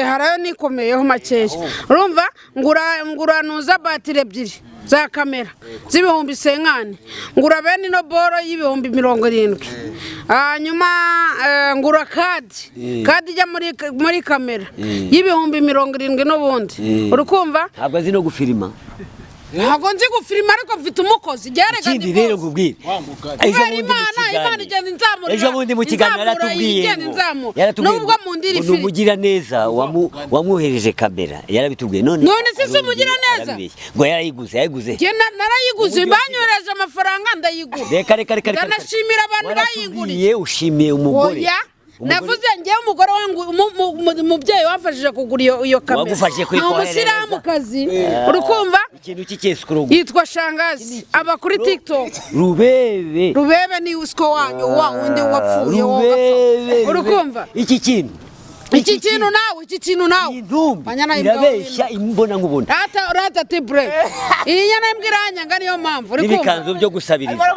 harayo nikomeyeho makeya urumva ngura nuza batire ebyiri za kamera z'ibihumbi 50 ngura bene no boro y'ibihumbi 70 hanyuma ngura kadi ijya muri kamera y'ibihumbi 70 n'ubundi urukumva ntabwo azi no gufilima ntabwo nzi gufilima ariko mfite umukozi gereka ikindi rero ngubwire ejo bundi mu kiganiro nubwo mundiri filime umugira neza wamwohereje kamera yarabitubwiye none si umugira neza ngo yarayiguze narayiguze banyohereje amafaranga ndayigura reka ndanashimira abantu bayiguriye ushimiye umugore navuze ngewe umugore wangu umubyeyi wamfashije kugura iyo kamera wagufashije kuyikohereza umusiramukazi urukumva ikintu cy'ikesikurugu yitwa Shangazi aba kuri TikTok Rubebe ni usko wanyu wa wundi wapfuye wowe urukumva iki kintu nawe banyana irabeshya imbona nkubona rata tibre iyi nyana imbwiranya nga niyo mpamvu ibikanzo byo gusabiriza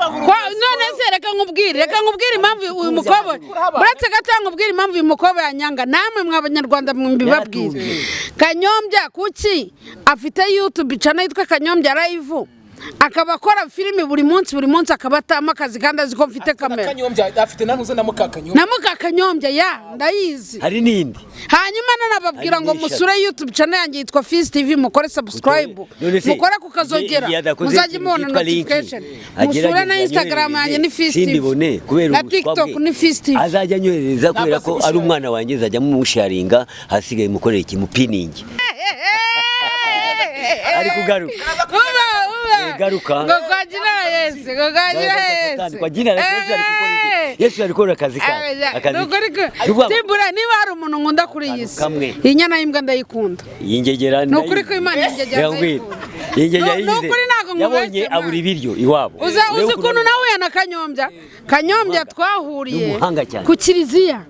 none se reka nkubwire impamvu uyu mukobwa buretse gato nkubwire impamvu uyu mukobwa yanyanga namwe mw'abanyarwanda mbibabwira Kanyombya kuki afite YouTube channel yitwa Kanyombya live akaba akora filimi buri munsi akaba atama akazi kandi azi ko mfite kamera Kanyombya afite nanuze na Mukakanyombya na Mukakanyombya ya ndayizi hari nindi hanyuma nanababwira ngo musure YouTube channel yanjye yitwa Fizz TV mukore subscribe mukore kukazogera muzajye mubona notification musure na Instagram yanjye ni Fizz TV na TikTok ni Fizz TV azajya anyohereza kubera ko ari umwana wanjye azajya mumusharinga hasigaye mukorera ikimupiningi ari kugaruka garuka Yesu ari gukora akazi Timbura niba hari umuntu nkunda kuri iyi si inyana y'imbwa ndayikunda yingegera ni ukuri ko Imana ingegera yabonye abura ibiryo iwabo uzi ukuntu nahuye na Kanyombya twahuriye ku kiliziya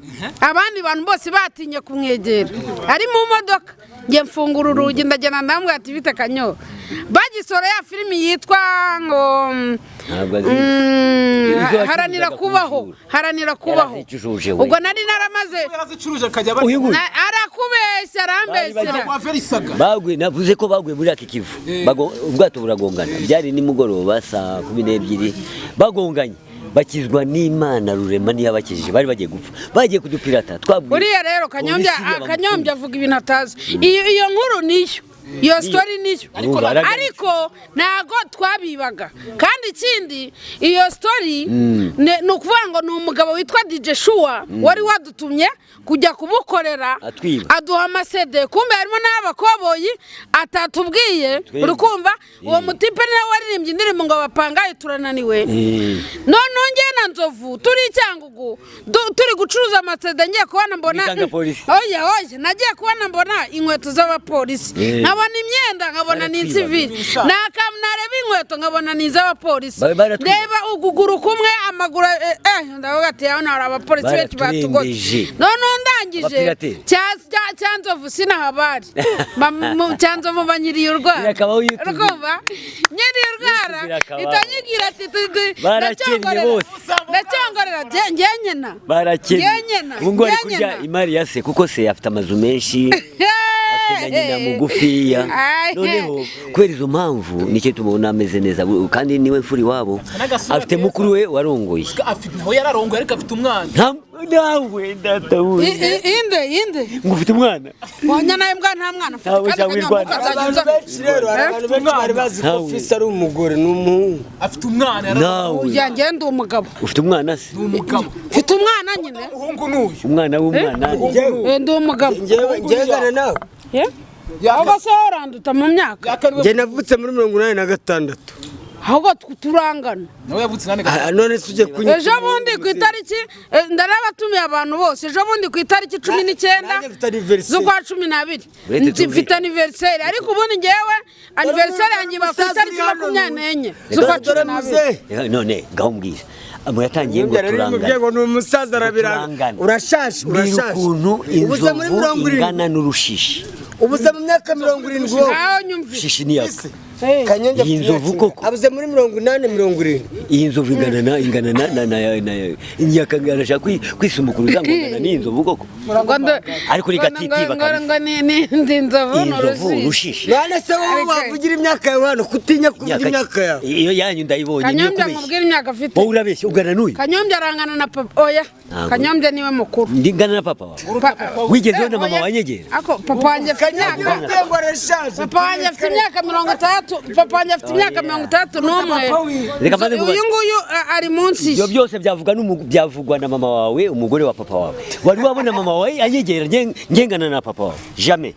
abandi bantu bose batinye kumwegera ari mu modoka ngiye mfungura urugi ndagenda ndamwe ati bite Kanyo bagisora ya filimi yitwa ngo haranira kubaho ubwo nari naramaze arakubeshya arambeshyera bagwe navuze ko bagwe muri aki kivu ubwato buragongana byari nimugoroba saa 12 bagonganye bakizwa n'Imana rurema niyo abakijije bari bagiye gupfa bagiye kudupirata twabwiye uriya rero Kanyombya avuga ibintu atazi iyo nkuru niyo iyo story niyo ariko nago twabibaga kandi ikindi iyo story ni ukuvuga ngo ni umugabo witwa DJ Shua wari wadutumye kujya kumukorera aduha amasede kumbe harimo n'abakoboyi atatubwiye uri kumva uwo mutipe nawe waririmbye indirimbo ngo bapangaye turananiwe none ngiye na Nzovu turi Cyangugu turi gucuruza amasede ngiye kubona mbona oya nagiye kubona mbona inkweto z'abapolisi nkabona imyenda nkabona ni civil nareba inkweto nkabona ni iz'abapolisi ndeba uguguru kumwe amaguru ndavuga ati yaho hari abapolisi benshi batugote none ndangije Cyanzovu sinahabari Cyanzovu banyiriye urwara urumva nyiriye urwara itanyigira ati ndacyongorera ngenyena barakenya ubu ngo ari kurya imari ya se kuko se afite amazu menshi afite na nyina mugufiya noneho kubera izo mpamvu nicyo tubona ameze neza kandi niwe mfuri wabo afite mukuru we warongoye nawe yararongoye ariko afite umwana nawe ndatawe inde ngufite umwana wanya nawe mbwa nta mwana abantu benshi bari bazi ko Fizz ari umugore n'umuhungu afite umwana nawe ngende umugabo ufite umwana se n'umugabo ufite umwana nyine umuhungu n'uyu umwana w'umwana ndi umugabo ngegana nawe ahubwo se waranduta mu myaka njye navutse muri 86 ahubwo turangana nawe yavutse nane none suje kunyita ejo bundi ku itariki ndarabatumiye abantu bose ejo bundi ku itariki 19 z'ukwa 12 mfite anniversaire ariko ubundi ngewe anniversaire yanjye ba ku itariki 24 z'ukwa 12 none ngaho mbwira yatangiye ngo turangana ni umusaza arabiranga urashashe ukuntu inzovu ingana n'urushishi ubuze mu myaka 70 aho nyumvise shishi ni yaka Kanyombya iyi nzovu koko abuze muri 80 iyi nzovu ingana na Yaka arashaka kwisumukuruza ngo ingana n'iyi nzovu koko ariko rigatitiba ngo ni nzovu rushishi none se wowe wavugira imyaka yawe hano kutinya kuvuga imyaka yawe iyo yanyu ndayibonye niyo Kanyombya mubwira imyaka afite wowe urabeshya ugana n'uyu Kanyombya arangana na papa oya Kanyombya niwe mukuru ndingana na papa wawe wigeze na mama wanyegera ako papa wanjye papa wanjye afite imyaka 30 papa wanjye afite imyaka 31 uyu nguyu ari munsi ibyo byose byavugwa na mama wawe umugore wa papa wawe wari wabona mama wawe anyegera ngengana na papa wawe jamais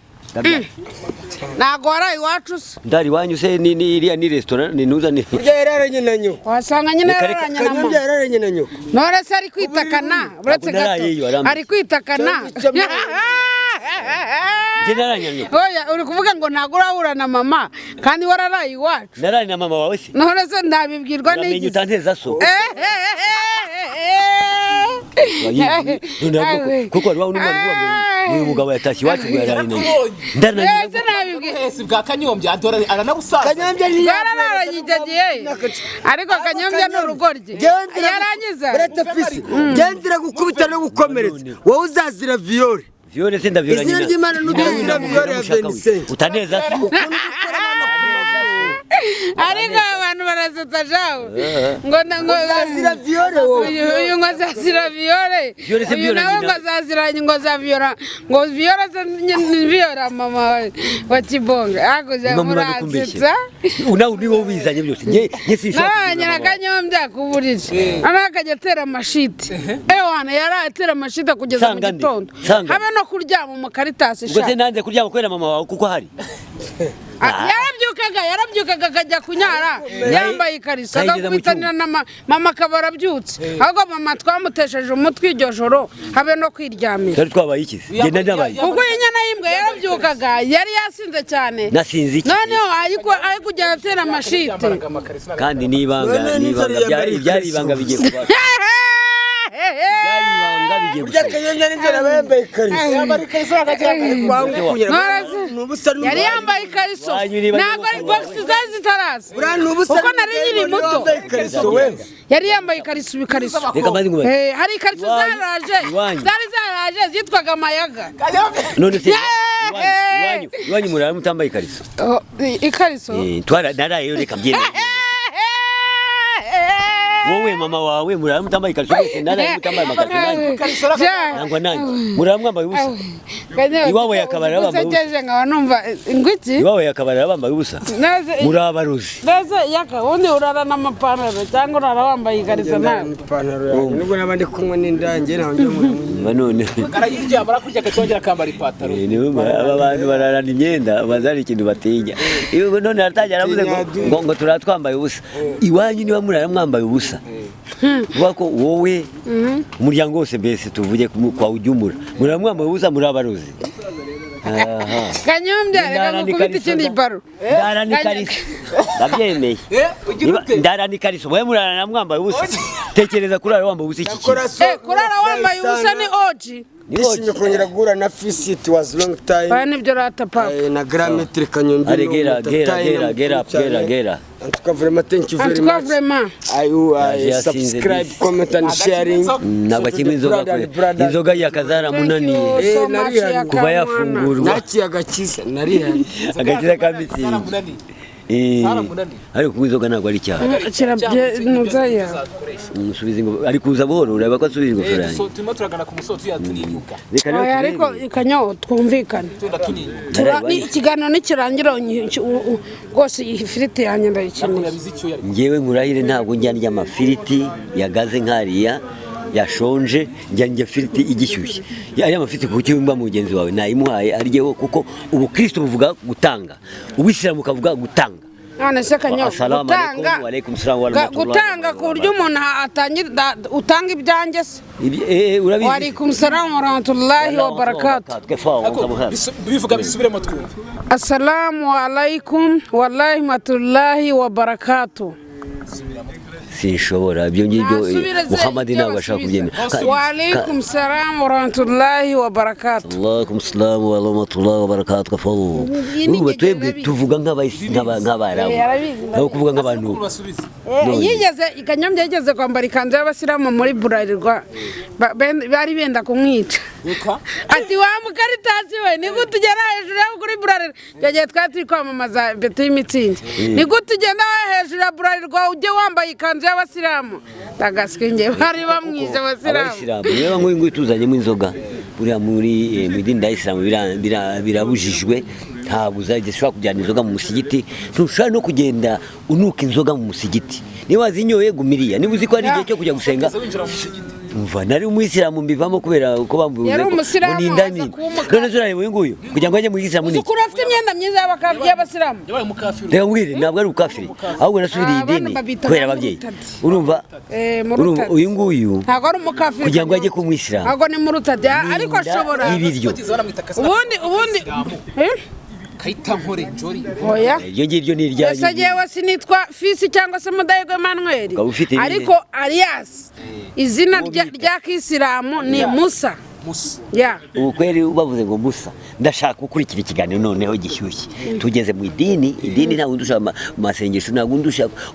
nago warayi iwacu se ndari wanyu se ni restaurant ni nuza ni yararanye na nyoko wasanga nyine yararanye na mama yararanye na nyoko none se ari kwitakana uretse gato ari kwitakana oya uri kuvuga ngo ntago urahura na mama kandi wararaye iwacu naraye na mama wawe se none se ndabibwirwa n'iki utanteza so kuko wari wabona umwana uyu mugabo yatashye iwacu ngo yararaye neza hesi bwa Kanyombya aranabusaza Kanyombya bwarararanyijyagiye ariko Kanyombya ni urugoryi yarangiza baratafise gendera gukubita no gukomeretsa wowe uzazira viole senda viole izina ry'Imana n'udazira viole ya Vincent utaneza ariko abantu barasetsa jawo ngo uzazira viole wowe uyu ngo azazira viole uyu nawe ngo azazira ngo za viole ngo viole ni viole mama wa Kibonga akuja murasetsa unawe niwo ubizanye byose nge sinshaka nabanyira Kanyombya kuburije anakajya atera amashiti wana yaratera amashiti kugeza mu gitondo habe no kuryama mu karitasi sha ngo nanze kuryama kwera mama wawe kuko hari yarabyukaga akajya kunyara yambaye ikariso agakubitanira na mama akaba byutse ahubwo mama twamutesheje umutwe iryo joro habe no kwiryamira twari twabaye iki genda ndabaye kuko inyana y'imbwa yarabyukaga yari yasinze cyane nasinze iki noneho ari kujya atera amashiti kandi nibanga byari ibanga bigiye kuba burya Kanyombya n'inzira yambaye ikariso yari yambaye ikariso ntabwo ari bogisi zari zitaraza kuko nari nkiri muto yari yambaye ikariso ibikariso hari ikariso zaraje zitwaga amayaga none se iwanyu murara mutambaye ikariso ikariso narayeyo reka byemeye wowe mama wawe murara mutambaye ikariso wese naraye mutambaye amakariso nangwa nanjye murara mwambaye ubusa iwawe yakabara bambaye ubusa nkaba numva ingwiki iwawe yakabara bambaye ubusa murabaruzi neze Yaka undi urara n'amapantaro cyangwa urara wambaye ikariso nawe nubwo nabandi kunywa n'indange naho njye mu none karayirya barakurya gatongera akambara ipataro aba bantu bararana imyenda bazari ikintu batinya iyo none aratangira aravuze ngo turatwambaye ubusa iwanyu niba murara mwambaye ubusa wako wowe umuryango wose mbese tuvuge kwa ujumura muramwambaye ubusa murabaruzi Kanyombya reka ngukubita ikindi baro ndarani kariso ndabyemeye ndarani kariso wowe murara mwambaye ubusa tekereza kurara wambaye ubusa iki kurara wambaye ubusa ni oji ndishimye kongera guhura na Fisi it was long time nibyo rata papa na Grametre Kanyombya gera en tout cas vraiment thank you very much I subscribe comment and sharing nabakimwe inzoga yakazara munani kuva yafungurwa naki agakiza nari agakiza kabitsi ariko kubizoga ntabwo ari cyane kirabye nuzaya musubize ngo ari kuza buhoro uraba ko asubije ingofero yanjye turimo turagana ku musozi yatuninyuka ariko ikanyo twumvikana ikiganiro nikirangira rwose iyi firiti yanjye ndayikeneye ngewe nkurahire ntabwo njya ndya amafiriti yagaze nkariya yashonje njya firiti igishyushye ari amafiriti ku cyumba mugenzi wawe nayimuhaye aryeho kuko ubukristo buvuga gutanga ubisilamu kavuga gutanga none se Kanyo gutanga ku buryo umuntu atangira utanga ibyanjye se urabizi wa alaikum salam wa rahmatullahi wa barakatuh bivuga bisubiremo twumva assalamu alaikum wa rahmatullahi wa barakatuh sinshobora ibyo ngibyo Muhammad ntabwo ashaka kubyemera wa alaikum salam wa rahmatullahi wa barakatuh alaikum salam wa rahmatullahi wa barakatuh kafalu ubu twebwe tuvuga nk'abarabu aho kuvuga nk'abantu yigeze Kanyombya yigeze kwambara ikanzu y'abasilamu muri burarirwa bari benda kumwica ati wa mukaritasi we ni gute ugera hejuru ya kuri burarirwa yagiye twari kwamamaza beto y'imitsindi ni gute ugenda hejuru ya burarirwa ujye wambaye ikanzu y'abasilamu ndagaswinge bari bamwize abasilamu niba nk'uyu tuzanyemo inzoga buriya muri idini ya isilamu birabujijwe ntabwo uzashobora kujyana inzoga mu musigiti ntushobora no kugenda unuka inzoga mu musigiti niba wazinyoye gumiriya niba uzi ko ari igihe cyo kujya gusenga umva nari umuyisilamu mbivamo kubera uko bambuye ngo nindani none zuraye uyu nguyu kugira ngo ajye mu isilamu ni ukuri afite imyenda myiza y'abasilamu reka ngwire ntabwo ari ukafiri ahubwo nasubiriye idini kubera ababyeyi urumva uyu nguyu ntabwo ari umukafiri kugira ngo ajye ku muyisilamu ntabwo ni murutadi ariko ashobora ibiryo ubundi kayita nkore njori oya iryo ngiryo ni iryanyu ese jewe sinitwa Fisi cyangwa se Mudahigwa Emmanuel ariko alias izina rya kisilamu ni Musa ya ubu kweri bavuze ngo Musa ndashaka gukurikira ikiganiro noneho gishyushye tugeze mu idini ntabwo ndusha amasengesho ntabwo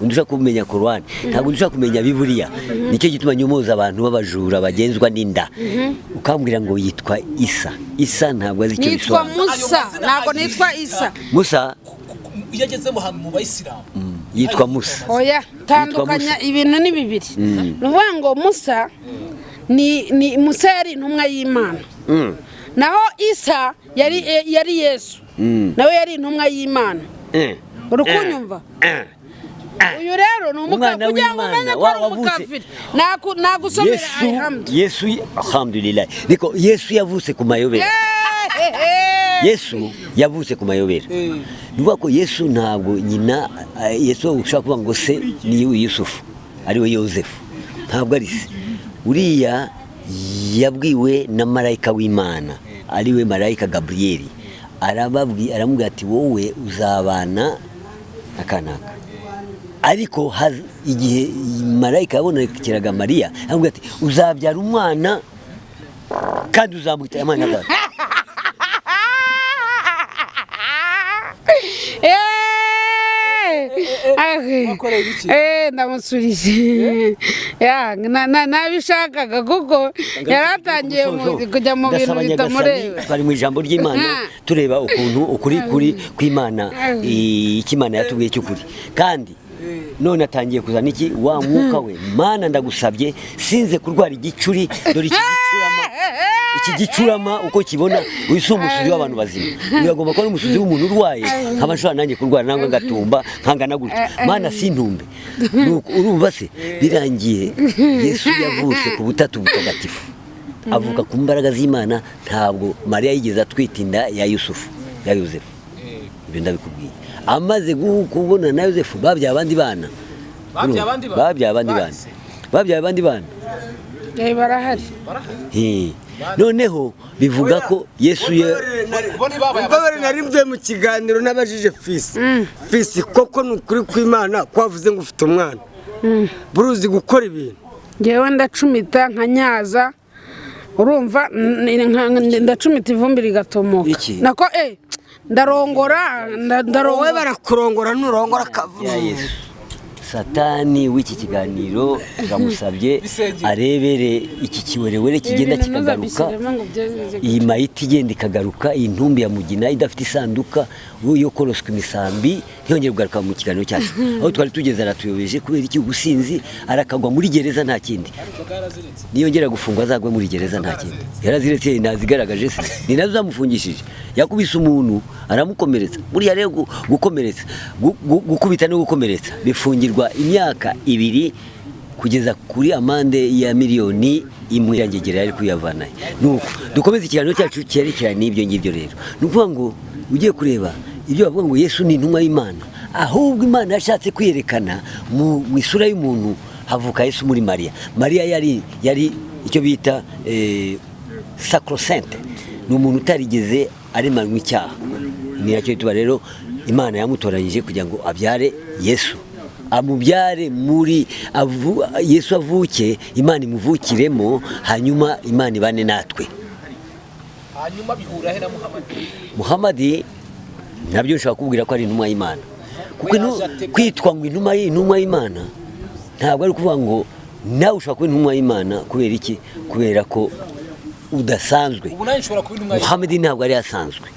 ndusha kumenya Korani ntabwo ndusha kumenya Bibiliya nicyo gituma nyomoza abantu b'abajura bagenzwa n'inda ukambwira ngo yitwa Isa ntabwo azi icyo nitwa Musa ntabwo nitwa Isa Musa iyo ageze mu hantu mu bayisilamu yitwa Musa oya tandukanya ibintu ni bibiri nuvuga ngo Musa ni Musa yari intumwa y'Imana naho Isa yari Yesu nawe yari intumwa y'Imana urukunyumva uyu rero ni umukafiri kugira ngo umenye ko ari umukafiri nagusomera Yesu alhamdulillah niko Yesu yavutse ku mayobera Yesu yavutse ku mayobera nuvuga ko Yesu ntabwo nyina Yesu ushaka kuvuga ngo se ni Yusufu ari we Yosefu ntabwo ari se uriya yabwiwe na marayika w'Imana ari we marayika Gabriel aramubwira ati wowe uzabana akanaka ariko igihe marayika yabonekeraga Mariya aramubwira ati uzabyara umwana kandi uzamwita Yamana ndamusurije nabishakaga kuko yaratangiye kujya mu bintu bitamureba bari mu ijambo ry'Imana tureba ukuntu ukuri kw'Imana ikimana yatubwiye cy'ukuri kandi none atangiye kuzana iki wa mwuka we Mana ndagusabye sinze kurwara igicuri dore iki gicurama uko kibona wise umusuzi w'abantu bazima biragomba ko ari umusuzi w'umuntu urwaye nk'abashobora nanjye kurwara nangwa ngatumba nkangana gutya Mana sintumbe urumva se birangiye Yesu yavutse ku butatu butagatifu avuka ku mbaraga z'Imana ntabwo Mariya yigeze atwita inda ya Yosefu ibyo ndabikubwiye amaze kubona na Yosefu babyaye abandi bana barahari noneho bivuga ko Yesu nari mvuye mu kiganiro n'abajije fisi koko ni ukuri kw'Imana kwavuze ngo ufite umwana buruzi gukora ibintu ngewe ndacumita nkanyaza urumva ndacumita ivumbi rigatomoka nako ndarongora wowe barakurongora nturongora akavuga Satani w'iki kiganiro bamusabye arebere iki kiwerewere kigenda kikagaruka iyi mayiti igenda ikagaruka iyi ntumbi ya mugina idafite isanduka yo koroswa imisambi ntiyongere kugaruka mu kiganiro cyacu aho twari tugeze aratuyobeje kubera iki ubusinzi arakagwa muri gereza nta kindi niyongera gufungwa azagwe muri gereza nta kindi yaraziretse nazigaragaje se ni nazo zamufungishije yakubise umuntu aramukomeretsa buriya rero gukomeretsa gukubita no gukomeretsa bifungirwa imyaka 2 kugeza kuri amande ya miliyoni imwe yangegera ari kuyavana nuko dukomeze ikiganiro cyacu cyerekeranye n'ibyo ngibyo rero nukuvuga ngo ugiye kureba ibyo bavuga ngo Yesu ni intumwa y'Imana ahubwo Imana yashatse kwiyerekana mu isura y'umuntu havuka Yesu muri Mariya yari icyo bita sacrosainte ni umuntu utarigeze aremanwa icyaha ni nacyo tuba rero Imana yamutoranyije kugira ngo abyare Yesu amubyare muri Yesu avuke Imana imuvukiremo hanyuma Imana ibane natwe hanyuma bihura he na Muhammad nabyo nshaka kubwira ko ari intumwa y'Imana kuko kwitwa ngo intumwa y'Imana ntabwo ari kuvuga ngo nawe ushaka kuba intumwa y'Imana kubera iki kubera ko udasanzwe Muhammad ntabwo ari asanzwe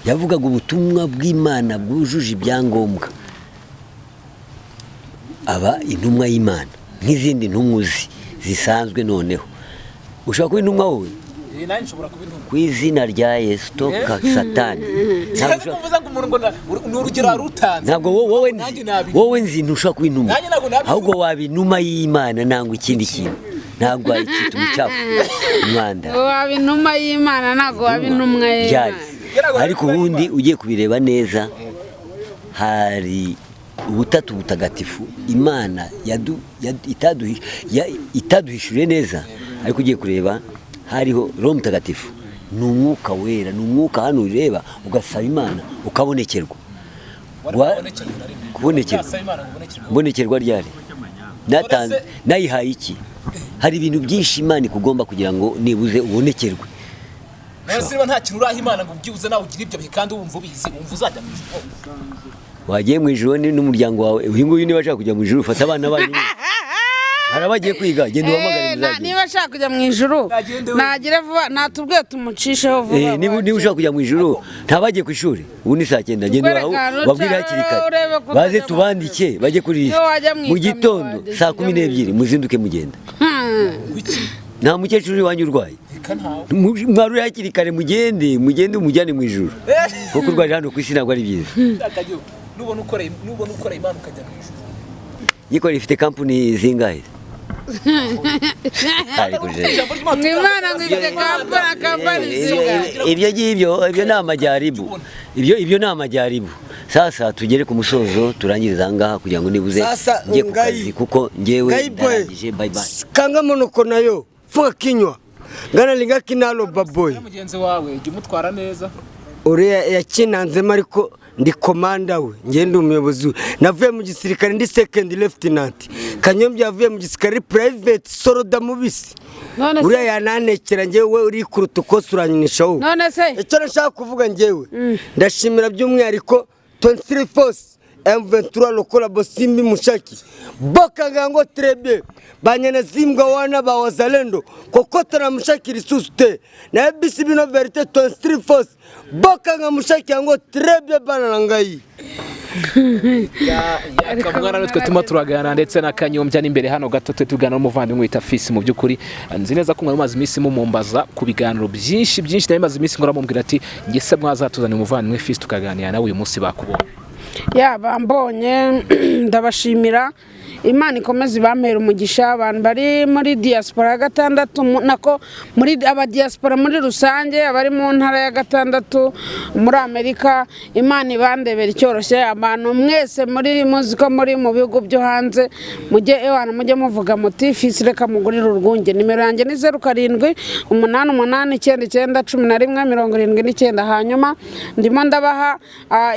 yavugaga ubutumwa bw'Imana bwujuje ibyangombwa aba intumwa y'Imana nk'izindi ntumwa zisanzwe noneho ushaka kuba intumwa wowe ku izina rya Yesu toka Satani ntabwo wowe nzi ntushaka kuba intumwa ahubwo waba intumwa y'Imana nangwa ikindi kintu ntabwo wayikita umucafu umwanda waba intumwa y'Imana ntabwo waba intumwa y'Imana ariko ubundi ugiye kubireba neza hari ubutatu butagatifu Imana itaduhishuriye neza ariko ugiye kureba hariho Roho Mutagatifu ni umwuka wera ni umwuka hano ureba ugasaba Imana ukabonekerwa kubonekerwa ryari nayihaye iki hari ibintu byinshi Imana ikugomba kugira ngo nibuze ubonekerwe. Nese niba nta kintu uraha Imana ngo ubyibuze nawe ugira ibyo bihe kandi wumva ubizi wumva uzajya mu ijuru. Wagiye mu ijuru n'umuryango wawe, uyu nguyu niba ashaka kujya mu ijuru ufata abana banyu. Harabagiye kwiga genda uhamagare muzaje. Niba ashaka kujya mu ijuru nagire vuba natubwiye tumucisheho vuba. Niba ushaka kujya mu ijuru ntabagiye ku ishuri. Ubu ni saa 9 genda wabwira hakiri kare. Baze tubandike bajye kuri mu gitondo saa 12 muzinduke mugenda. Nta mukecuru wanyu urwaye. Mwaruri hakiri kare mugende umujyane mu ijuru. Kuko urwaje hano ku isi ntabwo ari byiza. Nubona ukora Imana ukajya mu ijuru. Yiko rifite company zingahe? Ibyo ni amajyaribu. Ibyo ni amajyaribu. Sasa tugere ku musozo turangiriza ngaha kugira ngo nibuze ngiye ku kazi kuko ngewe ndarangije. Bye bye. Kanga monoko nayo fuka kinywa ngana linga kinalo baboy. Mugenzi wawe jya umutwara neza. Uriya yakinanzemo ariko ndi komanda we ngende umuyobozi we. Navuye mu gisirikare ndi second lieutenant. Kanyombya yavuye mu gisirikare private soroda mubisi. Uriya yananekera ngewe uri kuruta uko suranyinisha wowe. None se icyo nashaka kuvuga ngewe ndashimira by'umwihariko 23 force M23 lokola bosimbi mushaki boka ngo trebe banyene zimbwa wana ba wazalendo kokota na mushaki risuste na bisi bino verite 23 force boka mushaki ngo trebe bana ngai. Yaka Mwana natwe tuma turagana ndetse na Kanyombya n'imbere hano gato tugana n'umuvandimwe wita Fisi. Mu by'ukuri nzi neza ko mwamaze iminsi mumumbaza ku biganiro byinshi namaze iminsi ngora mumbwira ati nge se mwazatuzana umuvandimwe Fisi tukaganira nawe uyu munsi bakubona. Bambonye ndabashimira Imana ikomeze bampera umugisha abantu bari muri diaspora ya 6 nako muri aba diaspora muri rusange abari mu ntara ya 6 muri Amerika. Imana ibandebera icyoroshye abantu mwese muri muziko muri mu bihugu byo hanze mujye muvuga muti Fisi reka mugurira urwunge. Nimero yanjye ni 0788991179 hanyuma ndimo ndabaha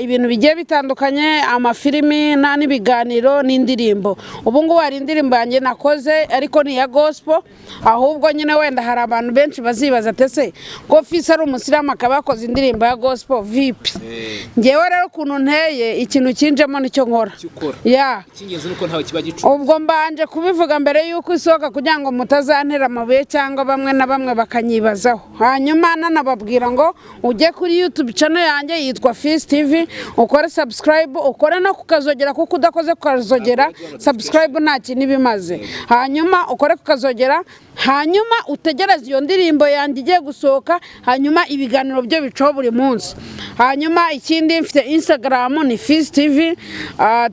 ibintu bigiye bitandukanye amafilimi n'ibiganiro n'indirimbo. Ubu ngubu hari indirimbo yanjye nakoze ariko ni ya gospel ahubwo nyine wenda hari abantu benshi bazibaza tese ko Fisi ari umusiramu akaba yakoze indirimbo ya gospel vipi. Ngewe rero kuntu nteye ikintu kinjemo nicyo nkora. Ikingenzi nuko ntawe kiba gicu. Ubwo mbanje kubivuga mbere yuko isoka kugira ngo mutazantera amabuye cyangwa bamwe na bamwe bakanyibazaho. Hanyuma nanababwira ngo ujye kuri YouTube channel yanjye yitwa Fisi TV ukore subscribe ukore no kukazogera kuko udakoze kukazogera subscribe nta kintu bimaze. Hanyuma ukore kukazogera hanyuma utegereze iyo ndirimbo yanjye igiye gusohoka hanyuma ibiganiro byo bicaho buri munsi. Hanyuma ikindi mfite Instagram ni Fisi TV,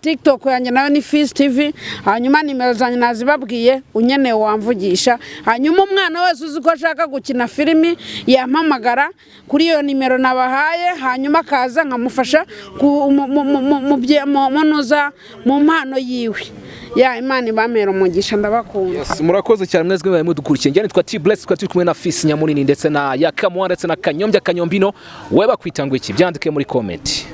TikTok yanjye nayo ni Fisi TV. Hanyuma nimero zanjye nazibabwiye unyene wamvugisha. Hanyuma umwana wese uzi ko ashaka gukina filimi yampamagara kuri iyo nimero nabahaye hanyuma kaza nkamufasha mu mpano yiwe. Imana ibamera umugisha ndabakunda. Murakoze cyane mwezwe mwe mudukurikiye. Njye nitwa T-Bless twa turi kumwe na Fisi Nyamunini ndetse na Yaka Mwana ndetse na Kanyombya Kanyombino. We bakwita ngo iki byandike muri comment.